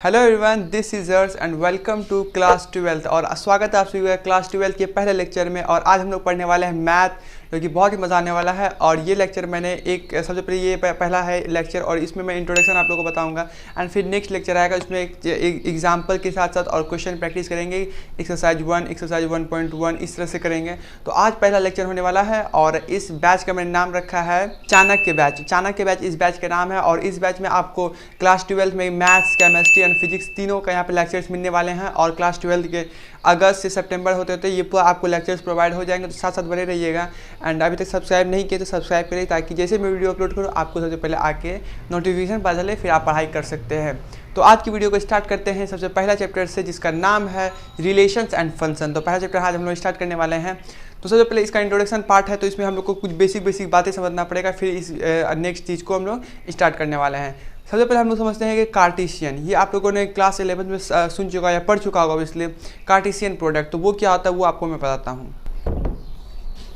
Hello everyone, this is ours and welcome to class 12। और स्वागत है आप सभी का क्लास 12 के पहले लेक्चर में। और आज हम लोग पढ़ने वाले हैं मैथ, जो कि बहुत ही मज़ा आने वाला है। और ये लेक्चर मैंने सबसे पहले ये पहला है लेक्चर, और इसमें मैं इंट्रोडक्शन आप लोगों को बताऊंगा। एंड फिर नेक्स्ट लेक्चर आएगा, उसमें एक एग्जाम्पल के साथ साथ और क्वेश्चन प्रैक्टिस करेंगे। एक्सरसाइज 1, एक्सरसाइज 1.1 इस तरह से करेंगे। तो आज पहला लेक्चर होने वाला है, और इस बैच का मैंने नाम रखा है चाणक्य बैच। चाणक्य बैच इस बैच का नाम है। और इस बैच में आपको क्लास 12 में मैथ्स, केमिस्ट्री एंड फिजिक्स तीनों का यहाँ पे लेक्चर्स मिलने वाले हैं। और क्लास 12 के अगस्त से सितंबर होते होते ये पूरा आपको लेक्चर्स प्रोवाइड हो जाएंगे। तो साथ साथ बने रहिएगा। एंड अभी तक सब्सक्राइब नहीं किए तो सब्सक्राइब करिए, ताकि जैसे मैं वीडियो अपलोड करूँ आपको सबसे पहले आके नोटिफिकेशन पता चले, फिर आप पढ़ाई कर सकते हैं। तो आज की वीडियो को स्टार्ट करते हैं सबसे पहला चैप्टर से, जिसका नाम है रिलेशंस एंड फंक्शन। तो पहला चैप्टर आज हम लोग स्टार्ट करने वाले हैं। तो सबसे पहले इसका इंट्रोडक्शन पार्ट है, तो इसमें हम लोग को कुछ बेसिक बातें समझना पड़ेगा। फिर इस नेक्स्ट चीज़ को हम लोग स्टार्ट करने वाले हैं। सबसे पहले हम लोग समझते हैं कि कार्टेशियन, ये आप लोगों ने क्लास 11 में सुन चुका या पढ़ चुका होगा इसलिए। कार्टेशियन प्रोडक्ट तो वो क्या होता है वो आपको मैं बताता हूँ।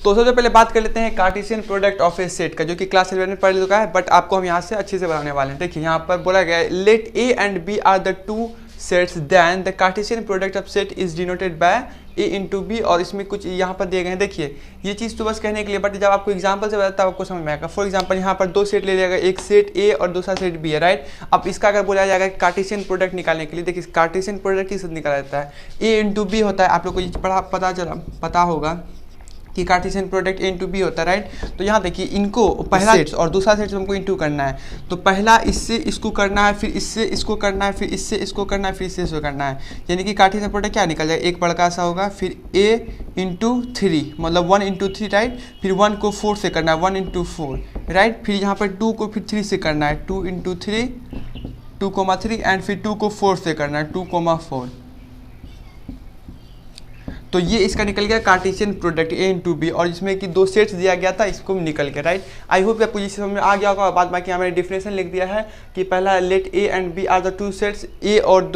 तो सबसे पहले बात कर लेते हैं Cartesian product of A set का, जो कि क्लास 11 में पढ़ चुका है, बट आपको हम यहाँ से अच्छे से बनाने वाले हैं। देखिए यहाँ पर बोला गया है, let A and B are the two sets, then the Cartesian product of set is denoted by A into B. और इसमें कुछ यहाँ पर दिए गए हैं। देखिए ये चीज़ तो बस कहने के लिए, बट जब आपको एग्जांपल से बताता है आपको समझ में आएगा। फॉर एग्जांपल यहाँ पर दो सेट ले लिया गया, एक सेट ए और दूसरा सेट बी है, राइट। अब इसका अगर बोला जाएगा कार्टेशियन प्रोडक्ट निकालने के लिए, देखिए कार्टेशियन प्रोडक्ट किस निकाला जाता है, ए इंटू बी होता है। आप लोग को ये पता होगा कि Cartesian product A into B होता है, राइट। तो यहाँ देखिए इनको पहला सेट्स और दूसरा सेट्स हमको इंटू करना है। तो पहला इससे इसको करना है, फिर इससे इसको करना है, फिर इससे इसको करना है, फिर इससे इसको करना है। यानी कि कार्टेशियन प्रोडक्ट क्या निकल जाएगा, एक बड़का सा होगा, फिर ए इंटू 3 मतलब 1 इंटू 3, राइट। फिर 1 को 4 से करना है, 1 इंटू 4, राइट। फिर यहाँ पर 2 को फिर 3 से करना है, 2 इंटू 3, 2,3, एंड फिर 2 को 4 से करना है, 2,4। तो ये इसका निकल गया Cartesian product A into B, और इसमें कि दो सेट्स दिया गया था, इसको निकल गया, राइट। आई होप आपको ये समझ में आ गया होगा। बाद बाकी मैंने डिफिनेशन लिख दिया है कि पहला let A and B are the two sets, A और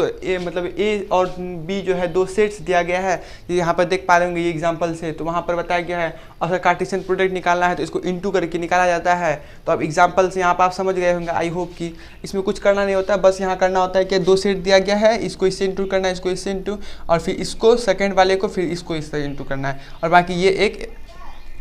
बी जो है दो सेट्स दिया गया है। यहाँ पर देख पा रहे होंगे ये एग्जाम्पल से, तो वहाँ पर बताया गया है। अगर कार्टेशियन प्रोडक्ट निकालना है तो इसको इंटू करके निकाला जाता है। तो अब एग्जाम्पल से यहाँ पर आप समझ गए होंगे, आई होप कि इसमें कुछ करना नहीं होता, बस यहाँ करना होता है कि दो सेट दिया गया है, इसको इससे इंटू करना है, इसको इससे इंटू, और फिर इसको सेकेंड वाले को फिर इसको इस तरह इंटू करना है। और बाकी ये एक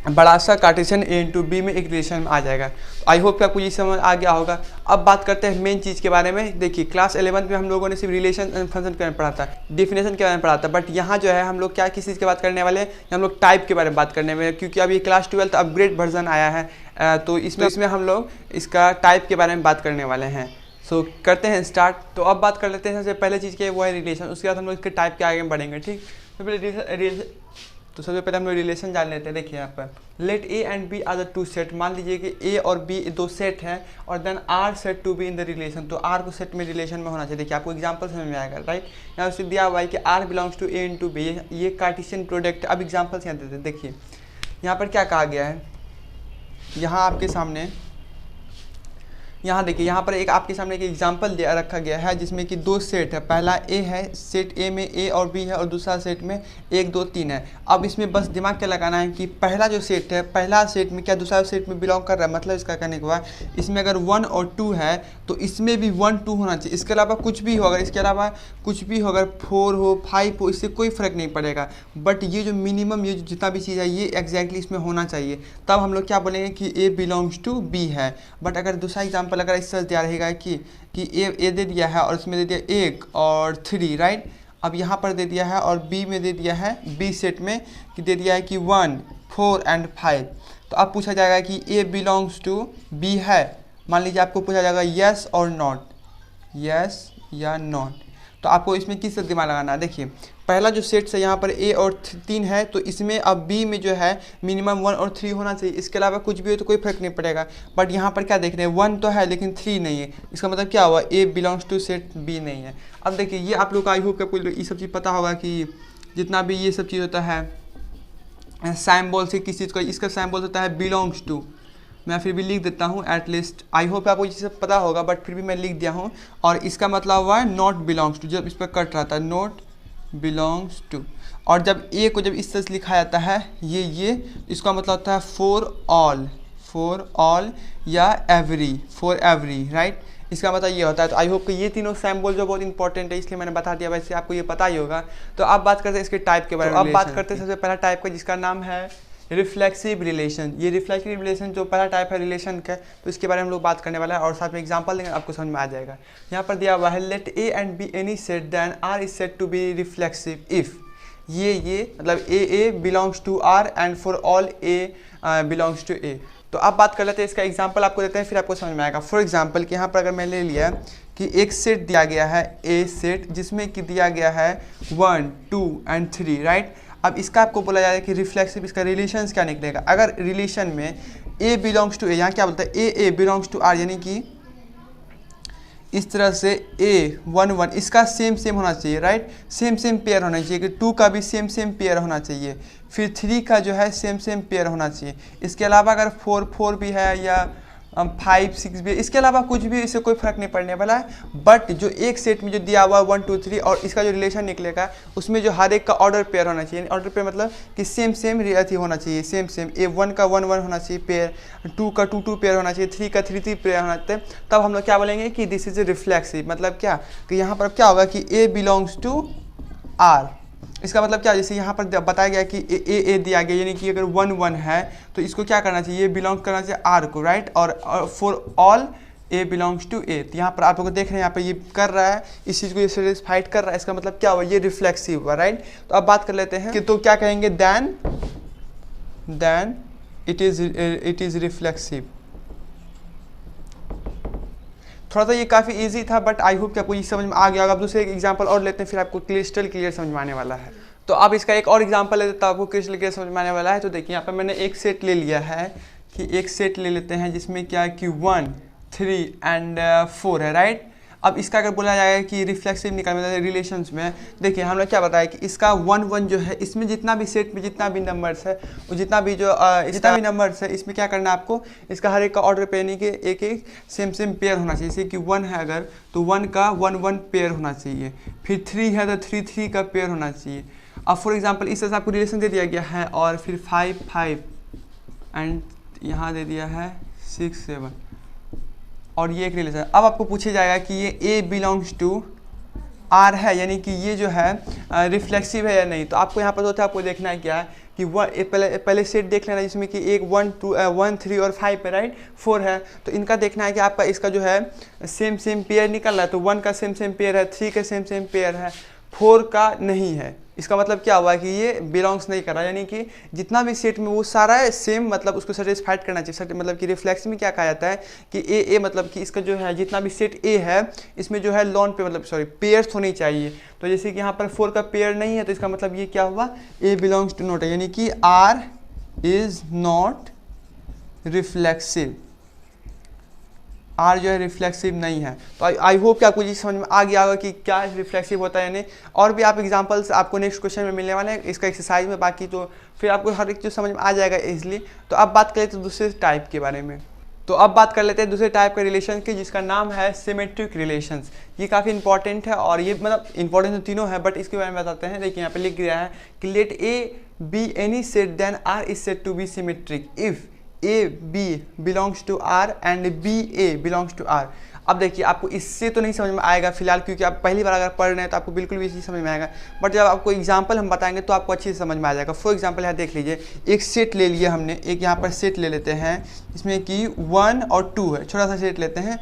बड़ा सा कार्टेशियन ए इंटू बी में एक रिलेशन में आ जाएगा। आई होप कि आपको ये समझ आ गया होगा। अब बात करते हैं मेन चीज़ के बारे में। देखिए क्लास 11 में हम लोगों ने सिर्फ रिलेशन एंड फंक्शन के बारे में पढ़ा था, डिफिनेशन के बारे में पढ़ा था, बट यहाँ जो है हम लोग क्या किस चीज़ की बात करने वाले हैं, हम लोग टाइप के बारे में बात करने वाले हैं। क्योंकि अभी क्लास 12 अपग्रेड वर्जन आया है, तो इसमें हम लोग इसका टाइप के बारे में बात करने वाले हैं। सो करते हैं स्टार्ट। तो अब बात कर लेते हैं सबसे पहले चीज़ के, वो है रिलेशन। उसके बाद हम लोग इसके टाइप के आगे बढ़ेंगे, ठीक। तो सबसे पहले हम लोग रिलेशन जान लेते हैं। देखिए यहाँ पर let A and B are the two set, मान लीजिए कि ए और बी दो सेट हैं, और then R set to be in the relation. तो आर को सेट में रिलेशन में होना चाहिए। देखिए आपको एग्जांपल समझ में आएगा, राइट। यहाँ से दिया हुआ है कि R belongs to A into B, ये कार्टेशियन प्रोडक्ट। अब एग्जाम्पल यहाँ देते हैं। देखिए यहाँ पर क्या कहा गया है, यहाँ आपके सामने, यहाँ देखिए यहाँ पर एक आपके सामने एक एग्जाम्पल रखा गया है, जिसमें कि दो सेट है। पहला ए है, सेट ए में ए और बी है, और दूसरा सेट में 1, 2, 3 है। अब इसमें बस दिमाग क्या लगाना है कि पहला जो सेट है, पहला सेट में क्या दूसरा सेट में बिलोंग कर रहा है। मतलब इसका कहने के बाद इसमें अगर 1 और 2 है तो इसमें भी 1, 2 होना चाहिए। इसके अलावा कुछ भी हो, अगर इसके अलावा कुछ भी हो, अगर 4 हो, 5 हो, इससे कोई फ़र्क नहीं पड़ेगा। बट ये जो मिनिमम, ये जितना भी चीज़ है, ये एग्जैक्टली इसमें होना चाहिए। तब हम लोग क्या बोलेंगे कि ए बिलोंग्स टू बी है। बट अगर दूसरा एग्जाम्पल अगर इस तरह दिया रहेगा कि ए दे दिया है और इसमें दे दिया 1 और 3, राइट। अब यहाँ पर दे दिया है और बी में दे दिया है, बी सेट में कि दे दिया है कि 1, 4 एंड 5। तो अब पूछा जाएगा कि ए बिलोंग्स टू बी है। मान लीजिए आपको पूछा जाएगा यस और नॉट, यस या नॉट। तो आपको इसमें किस तरह दिमाग लगाना है। देखिए पहला जो सेट है यहाँ पर ए और 3 है, तो इसमें अब बी में जो है मिनिमम 1 और 3 होना चाहिए। इसके अलावा कुछ भी हो तो कोई फर्क नहीं पड़ेगा। बट यहाँ पर क्या देख रहे हैं, 1 तो है लेकिन 3 नहीं है। इसका मतलब क्या हुआ, ए बिलोंग्स टू सेट बी नहीं है। अब देखिए ये आप लोग का आई होप का कोई ये सब चीज़ पता होगा कि जितना भी ये सब चीज़ होता है सैम्बॉल से किस चीज़ का, इसका सैम्बॉल होता है बिलोंग्स टू। मैं फिर भी लिख देता हूँ एटलीस्ट, आई होप आपको ये सब पता होगा, बट फिर भी मैं लिख दिया हूँ। और इसका मतलब हुआ है नॉट बिलोंग्स टू, जब इस पर कट रहा था नॉट बिलोंग्स टू। और जब ए को जब इस तरह से लिखा जाता है ये इसका मतलब होता है फॉर ऑल या एवरी, फॉर एवरी, राइट। इसका मतलब ये होता है। तो आई होप कि ये तीनों सिंबल जो बहुत इंपॉर्टेंट है इसलिए मैंने बता दिया, वैसे आपको ये पता ही होगा। तो अब बात करते हैं इसके टाइप के बारे में। अब बात करते हैं सबसे पहला टाइप का, जिसका नाम है रिफ्लेक्सिव रिलेशन। ये रिफ्लेक्सिव रिलेशन जो पहला टाइप है रिलेशन का, तो इसके बारे में हम लोग बात करने वाला है और साथ में एग्जांपल देंगे, आपको समझ में आ जाएगा। यहाँ पर दिया हुआ है let A and B any set then R is set to be reflexive if ये मतलब A belongs to R and for all A belongs to A. तो आप बात कर लेते हैं, इसका एग्जांपल आपको देते हैं, फिर आपको समझ में आएगा। फॉर एग्जांपल कि यहाँ पर अगर मैं ले लिया कि एक सेट दिया गया है ए सेट, जिसमें कि दिया गया है 1 2 एंड 3, राइट। अब इसका आपको बोला जाएगा कि रिफ्लेक्सिव, इसका रिलेशंस क्या निकलेगा। अगर रिलेशन में ए बिलोंग्स टू ए, यहाँ क्या बोलता है ए बिलोंग्स टू आर, यानी कि इस तरह से ए 1 1 इसका सेम होना चाहिए, राइट। सेम पेयर होना चाहिए कि 2 का भी सेम पेयर होना चाहिए, फिर 3 का जो है सेम पेयर होना चाहिए। इसके अलावा अगर 4 भी है या 5 6 भी, इसके अलावा कुछ भी, इससे कोई फर्क नहीं पड़ने वाला है। बट जो एक सेट में जो दिया हुआ है 1 2 3 और इसका जो रिलेशन निकलेगा उसमें जो हर एक का ऑर्डर पेयर होना चाहिए। ऑर्डर पेयर मतलब कि सेम अथी होना चाहिए, सेम ए 1 का 1 1 होना चाहिए पेयर, 2 का 2 2 पेयर होना चाहिए, 3 का 3 3 पेयर होना चाहिए। तब हम लोग क्या बोलेंगे कि दिस इज ए रिफ्लेक्सिव। मतलब क्या कि यहाँ पर क्या होगा कि ए बिलोंग्स टू आर। इसका मतलब क्या, जैसे यहाँ पर बताया गया कि ए दिया गया, यानी कि अगर 1 1 है तो इसको क्या करना चाहिए, ये बिलोंग करना चाहिए आर को, राइट। और for all A belongs to A. तो यहाँ पर आप लोग देख रहे हैं, यहाँ पर ये कर रहा है, इस चीज़ को ये सेटिस्फाइड कर रहा है। इसका मतलब क्या हुआ, ये रिफ्लेक्सिव हुआ, राइट। तो अब बात कर लेते हैं कि तो क्या कहेंगे, देन इट इज रिफ्लेक्सिव। थोड़ा सा ये काफ़ी इजी था, बट आई होप कि आपको ये समझ में आ गया होगा। अब दूसरे एक एग्जांपल और लेते हैं, फिर आपको क्रिस्टल क्लियर समझ में आने वाला है। तो अब इसका एक और एग्जांपल लेते हैं, तो आपको क्रिस्टल क्लियर समझ में आने वाला है। तो देखिए यहाँ पर मैंने एक सेट ले लिया है, कि एक सेट ले लेते हैं जिसमें क्या है कि 1 3 एंड 4 है, राइट। अब इसका अगर बोला जाएगा कि रिफ्लेक्सिव निकालना है रिलेशंस में, देखिए हमने क्या बताया कि इसका 1 1 जो है, इसमें जितना भी सेट में जितना भी नंबर्स है, वो जितना भी नंबर्स है, इसमें क्या करना है आपको, इसका हर एक का ऑर्डर पे यानी कि एक सेम पेयर होना चाहिए। जैसे कि 1 है अगर, तो 1 का 1 1 पेयर होना चाहिए, फिर 3 है तो 3 3 का पेयर होना चाहिए। अब फॉर एग्जाम्पल इस तरह से आपको रिलेशन दे दिया गया है, और फिर 5 5 एंड यहाँ दे दिया है 6 7 और ये एक रिलेशन। अब आपको पूछा जाएगा कि ये ए बिलोंग्स टू आर है, यानी कि ये जो है रिफ्लेक्सिव है या नहीं। तो आपको यहाँ पर होता है, आपको देखना है क्या है कि पहले सेट देख लेना जिसमें कि एक 1 2 1 3 और 5 है, राइट। 4 है, तो इनका देखना है कि आपका इसका जो है सेम पेयर निकल रहा है। तो 1 का सेम पेयर है, 3 का सेम पेयर है, 4 का नहीं है। इसका मतलब क्या हुआ कि ये बिलोंग्स नहीं कर रहा, यानी कि जितना भी सेट में वो सारा है सेम, मतलब उसको सेटिस्फाइड करना चाहिए। मतलब कि रिफ्लेक्स में क्या कहा जाता है कि ए मतलब कि इसका जो है जितना भी सेट ए है, इसमें जो है लॉन पे मतलब पेयर्स होनी चाहिए। तो जैसे कि यहाँ पर 4 का पेयर नहीं है, तो इसका मतलब ये क्या हुआ, ए बिलोंग्स टू नॉट है, यानी कि R is not reflexive. R जो है रिफ्लेक्सिव नहीं है। तो आई होप कि आपको ये समझ में आ गया होगा कि क्या रिफ्लेक्सिव होता है यानी। और भी आप एग्जांपल्स आपको नेक्स्ट क्वेश्चन में मिलने वाले हैं इसका एक्सरसाइज में, बाकी तो फिर आपको हर एक चीज़ समझ में आ जाएगा इजली। तो अब बात करें तो दूसरे टाइप के बारे में। तो अब बात कर लेते हैं दूसरे टाइप के रिलेशन की, जिसका नाम है सिमेट्रिक रिलेशंस। ये काफ़ी इंपॉर्टेंट है, और ये मतलब इंपॉर्टेंट तो तीनों है, बट इसके बारे में बताते हैं। देखिए यहाँ पे लिख गया है कि let A B any set then R is set to be symmetric if A B belongs to R and B A belongs to R. अब देखिए आपको इससे तो नहीं समझ में आएगा फिलहाल, क्योंकि आप पहली बार अगर पढ़ रहे हैं तो आपको बिल्कुल भी चीज़ समझ में आएगा, बट जब आपको एग्जांपल हम बताएंगे तो आपको अच्छे से समझ में आ जाएगा। फॉर एग्जांपल यहाँ देख लीजिए, एक सेट ले लिया हमने, एक यहाँ पर सेट ले लेते हैं इसमें कि 1 और 2 है, छोटा सा सेट लेते हैं।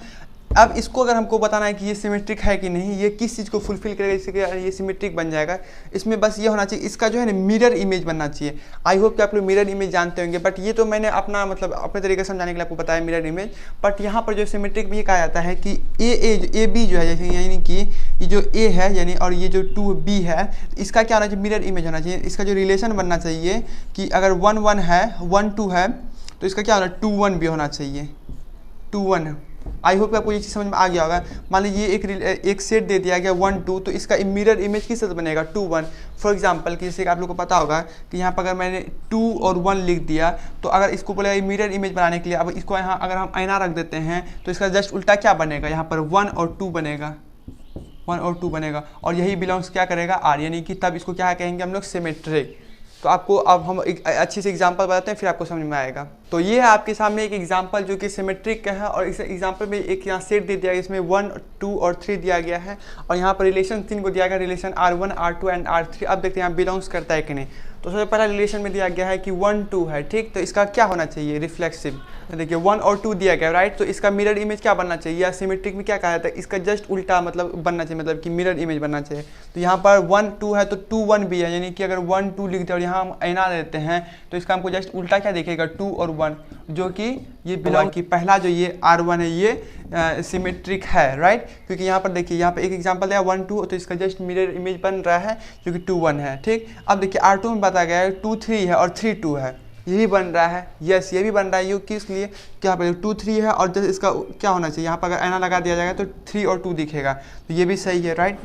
अब इसको अगर हमको बताना है कि ये सिमेट्रिक है कि नहीं, ये किस चीज़ को फुलफिल करेगा जिससे कि ये सिमेट्रिक बन जाएगा, इसमें बस ये होना चाहिए, इसका जो है ना मिरर इमेज बनना चाहिए। आई होप कि आप लोग मिरर इमेज जानते होंगे, बट ये तो मैंने अपना मतलब अपने तरीके से समझाने के लिए आपको बताया मिरर इमेज। बट यहाँ पर जो सिमेट्रिक भी कहा जाता है कि ए बी जो है, जैसे यानी कि ये जो ए है यानी और ये जो 2B है, इसका क्या होना चाहिए, मिरर इमेज होना चाहिए। इसका जो रिलेशन बनना चाहिए कि अगर 1 1 है 1 2 है तो इसका क्या होना 2 1 भी होना चाहिए, 2 1। आई होप आपको ये चीज़ समझ में आ गया होगा। मान लीजिए एक सेट दे दिया गया 1 2, तो इसका मिरर इमेज किस तरह बनेगा 2 1। फॉर एग्जांपल कि जैसे आप लोगों को पता होगा कि यहाँ पर अगर मैंने 2 और 1 लिख दिया, तो अगर इसको बोलेगा मिरर इमेज बनाने के लिए, अब इसको यहाँ अगर हम आईना रख देते हैं तो इसका जस्ट उल्टा क्या बनेगा, यहाँ पर 1 और 2 बनेगा, 1 और 2 बनेगा, और यही बिलोंग्स क्या करेगा आर, यानी कि तब इसको क्या कहेंगे हम लोग सिमेट्रिक। तो आपको अब हम एक अच्छी से एग्जांपल बताते हैं, फिर आपको समझ में आएगा। तो ये है आपके सामने एक एग्जांपल जो कि सिमेट्रिक का है, और इस एग्जांपल में एक यहाँ सेट दे दिया गया, इसमें 1, 2 और 3 दिया गया है, और यहाँ पर रिलेशन 3 को दिया गया, relation R1, R2 and R3। अब देखते हैं यहाँ बिलोंग्स करता है कि नहीं। तो सबसे पहला रिलेशन में दिया गया है कि 1, 2 है, ठीक। तो इसका क्या होना चाहिए, रिफ्लेक्सिव। तो देखिए 1 और 2 दिया गया, राइट। तो इसका मिरर इमेज क्या बनना चाहिए, या सिमेट्रिक में क्या कहा जाता है, इसका जस्ट उल्टा मतलब बनना चाहिए, मतलब कि मिरर इमेज बनना चाहिए। तो यहाँ पर 1, 2 है तो 2, 1 भी है, यानी कि अगर 1, 2 लिखते हैं और यहाँ हम ऐना देते हैं तो इसका हमको जस्ट उल्टा क्या दिखेगा, 2 और 1, जो कि ये बिलोंग की पहला जो ये R1 है ये सिमेट्रिक है, राइट। क्योंकि यहाँ पर देखिए यहाँ पर एक एग्जांपल है 1, 2, तो इसका जस्ट मिरर इमेज बन रहा है जो कि 2, 1 है, ठीक। अब देखिए R2 में बताया गया है 2, 3 है और 3, 2 है, ये भी बन रहा है, यस ये भी बन रहा है। ये किस लिए, क्या पर 2, 3 है और जस्ट इसका क्या होना चाहिए, यहाँ पर अगर ऐना लगा दिया जाएगा तो 3 और 2 दिखेगा, तो ये भी सही है, राइट।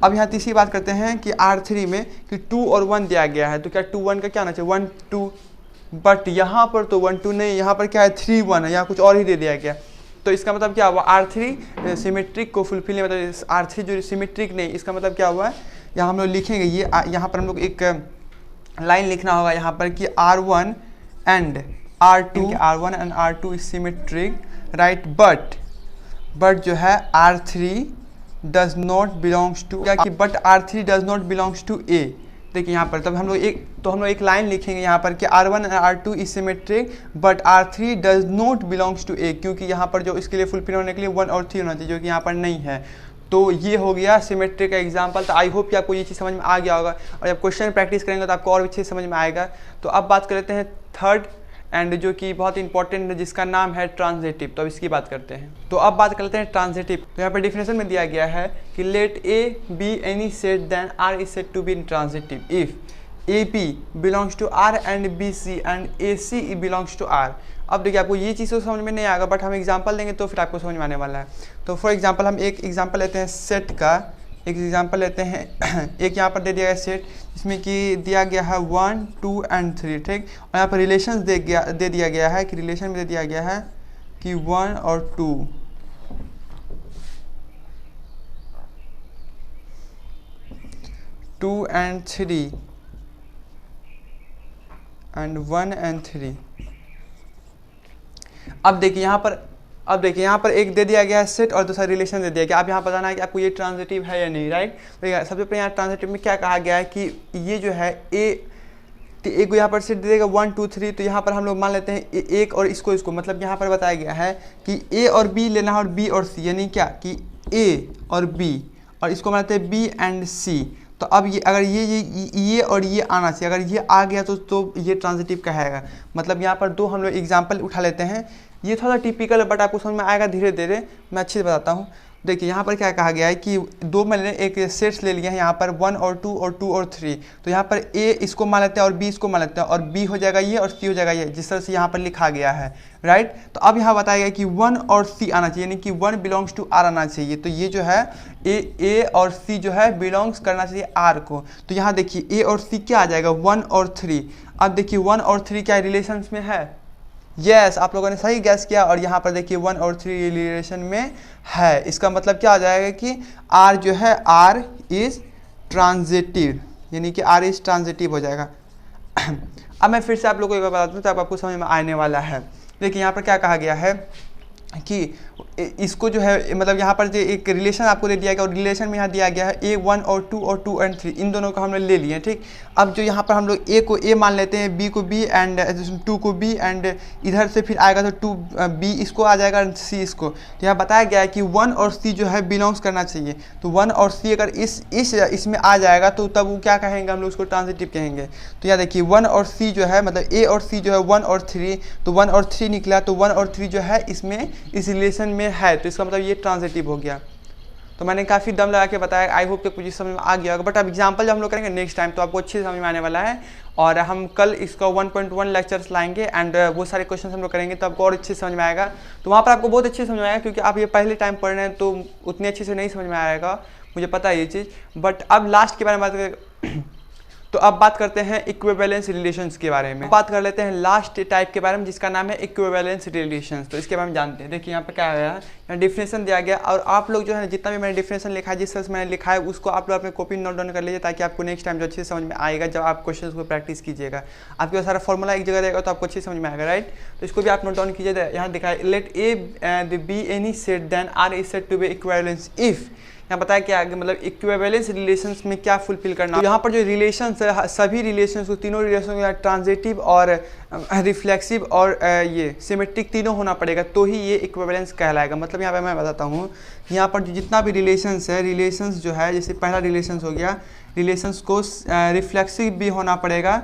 अब यहाँ तीसरी बात करते हैं कि R3 में कि 2 और 1 दिया गया है, तो क्या 2, 1 का क्या होना चाहिए, 1, 2, बट यहाँ पर तो 1, 2 नहीं, यहाँ पर क्या है 3, 1 है, यहाँ कुछ और ही दे दिया गया। तो इसका मतलब क्या हुआ, R3 सिमेट्रिक को फुलफिल, मतलब R3 जो सिमेट्रिक नहीं, इसका मतलब क्या हुआ है, यहाँ हम लोग लिखेंगे ये, यहाँ पर हम लोग एक लाइन लिखना होगा यहाँ पर कि R1 and R2 is symmetric, right, but जो है R3 does not belongs to, क्या कि but R3 does not belongs to A। देखिए यहाँ पर तब हम लोग एक लाइन लिखेंगे यहाँ पर कि R1 and R2 is symmetric but R3 does not belongs to A, क्योंकि यहाँ पर जो इसके लिए फुलफिल होने के लिए 1 और 3 होना चाहिए, जो कि यहाँ पर नहीं है। तो ये हो गया सिमेट्रिक का एग्जांपल। तो आई होप कि आपको ये चीज़ समझ में आ गया होगा, और जब क्वेश्चन प्रैक्टिस करेंगे तो आपको और अच्छे से समझ में आएगा। तो अब बात कर लेते हैं थर्ड एंड जो कि बहुत इंपॉर्टेंट है, जिसका नाम है ट्रांजिटिव। तो अब इसकी बात करते हैं। तो अब बात करते हैं ट्रांजिटिव। तो यहाँ पर डिफिनेशन में दिया गया है कि let A B any set then R is set to be in transitive if AP belongs to R and BC and AC belongs to R। अब देखिए आपको ये चीज़ तो समझ में नहीं आएगा, बट हम एग्जांपल देंगे तो फिर आपको समझ में आने वाला है। तो फॉर एग्जांपल हम एक एग्जांपल लेते हैं सेट का, एक एग्जांपल लेते हैं एक यहाँ पर दे दिया गया सेट जिसमें कि दिया गया है 1, 2 एंड 3, ठीक। और यहाँ पर रिलेशंस दे दिया गया है कि रिलेशन में दे दिया गया है कि 1 और 2, 2 एंड 3 एंड 1 एंड 3। अब देखिए यहाँ पर एक दे दिया गया है सेट और दूसरा रिलेशन दे दिया गया। अब यहाँ बताना है कि आपको ये ट्रांजिटिव है या नहीं, राइट। तो सबसे पहले यहाँ ट्रांजिटिव में क्या कहा गया है कि ये जो है एक को यहाँ पर सेट दे देगा 1, 2, 3, तो यहाँ पर हम लोग मान लेते हैं एक और इसको मतलब यहाँ पर बताया गया है कि A और B लेना है और B और C, यानी क्या कि A और B, और इसको मानते हैं B एंड C। तो अब ये अगर ये और ये आना चाहिए, अगर ये आ गया तो ये ट्रांजिटिव कहेगा। मतलब यहाँ पर दो हम लोग एग्जाम्पल उठा लेते हैं, ये थोड़ा टिपिकल है बट आपको समझ में आएगा धीरे धीरे, मैं अच्छे से बताता हूँ। देखिए यहाँ पर क्या कहा गया है कि दो मैंने एक सेट्स ले लिए हैं यहाँ पर 1 और 2 और 2 और 3। तो यहाँ पर A इसको मान लेते हैं और B इसको मान लेते हैं, और B हो जाएगा ये और C हो जाएगा ये, जिस तरह से यहाँ पर लिखा गया है, राइट। तो अब यहाँ बताया गया कि 1 और C आना चाहिए, यानी कि 1 बिलोंग्स टू R आना चाहिए। तो ये जो है A और C जो है बिलोंग्स करना चाहिए R को। तो यहाँ देखिए A और C क्या आ जाएगा, 1 और 3। अब देखिए 1 और 3 क्या रिलेशन में है, यस आप लोगों ने सही गैस किया। और यहाँ पर देखिए 1 और 3 रिलेशन में है, इसका मतलब क्या आ जाएगा कि R जो है R इज ट्रांजिटिव, यानी कि R इज ट्रांजिटिव हो जाएगा। अब मैं फिर से आप लोगों को बता दूँ तो आपको समझ में आने वाला है। देखिए यहाँ पर क्या कहा गया है कि इसको जो है मतलब यहाँ पर जो एक रिलेशन आपको दे दिया गया और रिलेशन में यहाँ दिया गया है A1 और 2 और 2 एंड 3, इन दोनों को हमने ले लिए, ठीक। अब जो यहाँ पर हम लोग A को A मान लेते हैं, B को B एंड 2 को B एंड इधर से फिर आएगा तो 2B इसको आ जाएगा और C इसको। तो यहाँ बताया गया है कि 1 और C जो है बिलोंग्स करना चाहिए। तो 1 और C अगर इसमें आ जाएगा तो तब वो क्या कहेंगे, हम लोग उसको ट्रांजिटिव कहेंगे। तो यहाँ देखिए 1 और C जो है मतलब A और C जो है 1 और 3, तो 1 और 3 निकला, तो 1 और 3 जो है इसमें इस रिलेशन में है, तो इसका मतलब ये ट्रांजिटिव हो गया। तो मैंने काफ़ी दम लगा के बताया, आई होप कि कुछ समझ में आ गया होगा। बट अब एग्जांपल जब हम लोग करेंगे नेक्स्ट टाइम तो आपको अच्छे से समझ में आने वाला है। और हम कल इसका 1.1 लेक्चर्स लाएंगे एंड वो सारे क्वेश्चन हम लोग करेंगे तो आपको और अच्छे से समझ में आएगा। तो वहाँ पर आपको बहुत अच्छे से समझ में आएगा, क्योंकि आप ये पहले टाइम पढ़ रहे हैं तो उतने अच्छे से नहीं समझ में आएगा, मुझे पता है ये चीज़। बट अब लास्ट के बारे में बात करें तो अब बात करते हैं इक्विवेलेंस रिलेशंस के बारे में। बात कर लेते हैं लास्ट टाइप के बारे में जिसका नाम है इक्विवेलेंस रिलेशंस। तो इसके बारे में जानते हैं। देखिए यहाँ पे क्या आया है, यहाँ डिफिनेशन दिया गया और आप लोग जो है जितना भी मैंने डिफिनेशन लिखा है, जिस तरह से मैंने लिखा है उसको आप लोग अपने कॉपी नोट डाउन कर लीजिए ताकि आपको नेक्स्ट टाइम जो अच्छे से समझ में आएगा जब आप क्वेश्चन को प्रैक्टिस कीजिएगा। आपके पास सारा फॉर्मूला एक जगह रहेगा तो आपको अच्छे से समझ में आएगा, राइट। तो इसको भी आप नोट डाउन कीजिए। यहाँ दिखा है let A B any set then R is said to be equivalence if. यहाँ बताया क्या आगे, मतलब इक्विवेलेंस रिलेशंस में क्या फुलफिल करना। तो यहाँ पर जो रिलेशंस है सभी रिलेशंस को, तीनों रिलेशन ट्रांजिटिव और रिफ्लेक्सिव और ये सिमेट्रिक तीनों होना पड़ेगा तो ही ये इक्विवेलेंस कहलाएगा। मतलब यहाँ पे मैं बताता हूँ, यहाँ पर जितना भी रिलेशंस है, रिलेशंस जो है जैसे पहला रिलेशंस हो गया, रिलेशंस को रिफ्लेक्सिव भी होना पड़ेगा,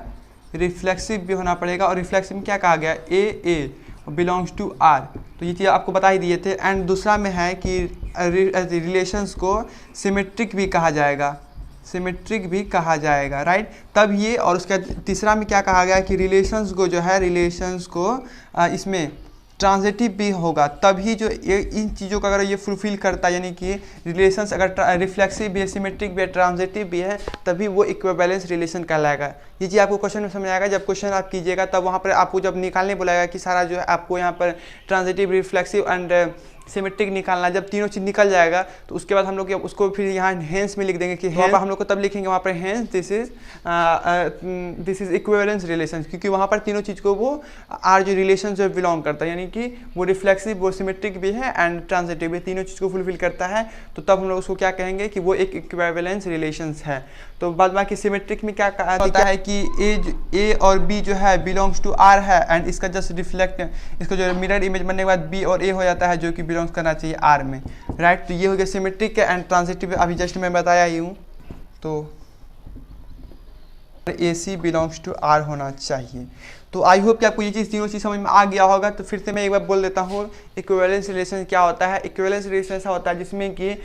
रिफ्लेक्सिव भी होना पड़ेगा। और रिफ्लेक्सिव में क्या कहा गया, ए बिलोंग्स टू आर, तो ये चीज़ आपको बता ही दिए थे। एंड दूसरा में है कि रिलेशंस को सिमेट्रिक भी कहा जाएगा, सिमेट्रिक भी कहा जाएगा, राइट। तब ये, और उसका तीसरा में क्या कहा गया कि रिलेशंस को जो है, रिलेशंस को इसमें ट्रांजिटिव भी होगा, तभी जो ये इन चीज़ों का अगर ये फुलफिल करता है, यानी कि रिलेशंस अगर रिफ्लेक्सिव भी है, सिमेट्रिक भी है, ट्रांजिटिव भी है, तभी वो इक्विवेलेंस रिलेशन कहलाएगा। ये चीज़ आपको क्वेश्चन में समझ आएगा। जब क्वेश्चन आप कीजिएगा तब वहाँ पर आपको जब निकालने बोलाएगा कि सारा जो है आपको यहाँ पर ट्रांजिटिव, रिफ्लेक्सिव एंड सिमेट्रिक निकालना, जब तीनों चीज़ निकल जाएगा तो उसके बाद हम लोग उसको फिर यहाँ हेंस में लिख देंगे कि वहाँ पर हम लोग को तब लिखेंगे वहाँ पर hence this is equivalence relation, क्योंकि वहाँ पर तीनों चीज़ को वो आर जो रिलेशन जो बिलोंग करता है, यानी कि वो रिफ्लेक्सिव, वो सिमेट्रिक भी है एंड ट्रांजिटिव भी, तीनों चीज़ को फुलफिल करता है। तो तब हम लोग उसको क्या कहेंगे कि वो एक इक्विवेलेंस रिलेशंस है। तो बाद बाकी सिमेट्रिक में क्या होता है कि ए और बी जो है बिलोंग्स टू आर है एंड इसका जस्ट रिफ्लेक्ट, इसका जो मिरर इमेज बनने के बाद बी और ए हो जाता है जो कि बिलोंग्स करना चाहिए आर में, राइट। तो ये हो गया सिमेट्रिक एंड ट्रांजिटिव, अभी जस्ट मैं बताया ही हूँ। तो ए सी बिलोंग्स टू आर होना चाहिए। तो आई होप कि आपको ये चीज़, तीनों चीज़ समझ में आ गया होगा। तो फिर से मैं एक बार बोल देता हूँ, इक्विवेलेंस रिलेशन क्या होता है। इक्विवेलेंस रिलेशन ऐसा होता है जिसमें कि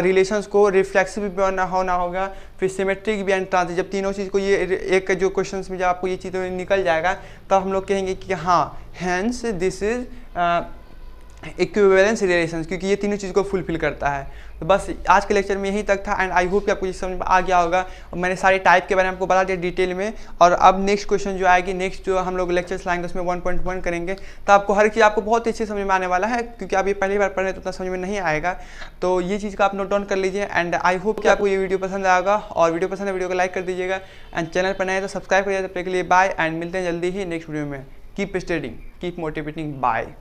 रिलेशंस को रिफ्लेक्सिव भी होना होगा, फिर सिमेट्रिक भी एंड ट्रांजिटिव। जब तीनों चीज़ को ये एक जो क्वेश्चन में जब आपको ये चीज़ निकल जाएगा तब हम लोग कहेंगे कि हाँ hence this is equivalence relations, क्योंकि ये तीनों चीज़ को फुलफिल करता है। तो बस आज के लेक्चर में यही तक था एंड आई होप कि आपको ये समझ में आ गया होगा। और मैंने सारे टाइप के बारे में आपको बता दिया डिटेल में। और अब नेक्स्ट क्वेश्चन जो आएगी, नेक्स्ट जो हम लोग लेक्चर्स लाएंगे उसमें 1.1 करेंगे, तो आपको हर चीज़ आपको बहुत अच्छे समझ में आने वाला है, क्योंकि आप ये पहली बार पढ़ रहे तो उतना समझ में नहीं आएगा। तो ये चीज़ का आप नोट डाउन कर लीजिए एंड आई होप कि आपको ये वीडियो पसंद आएगा। और वीडियो पसंद है वीडियो को लाइक कर दीजिएगा एंड चैनल पर नए तो सब्सक्राइब करिए। तब तक के लिए बाय एंड मिलते हैं जल्दी ही नेक्स्ट वीडियो में। Keep studying, keep motivating, bye.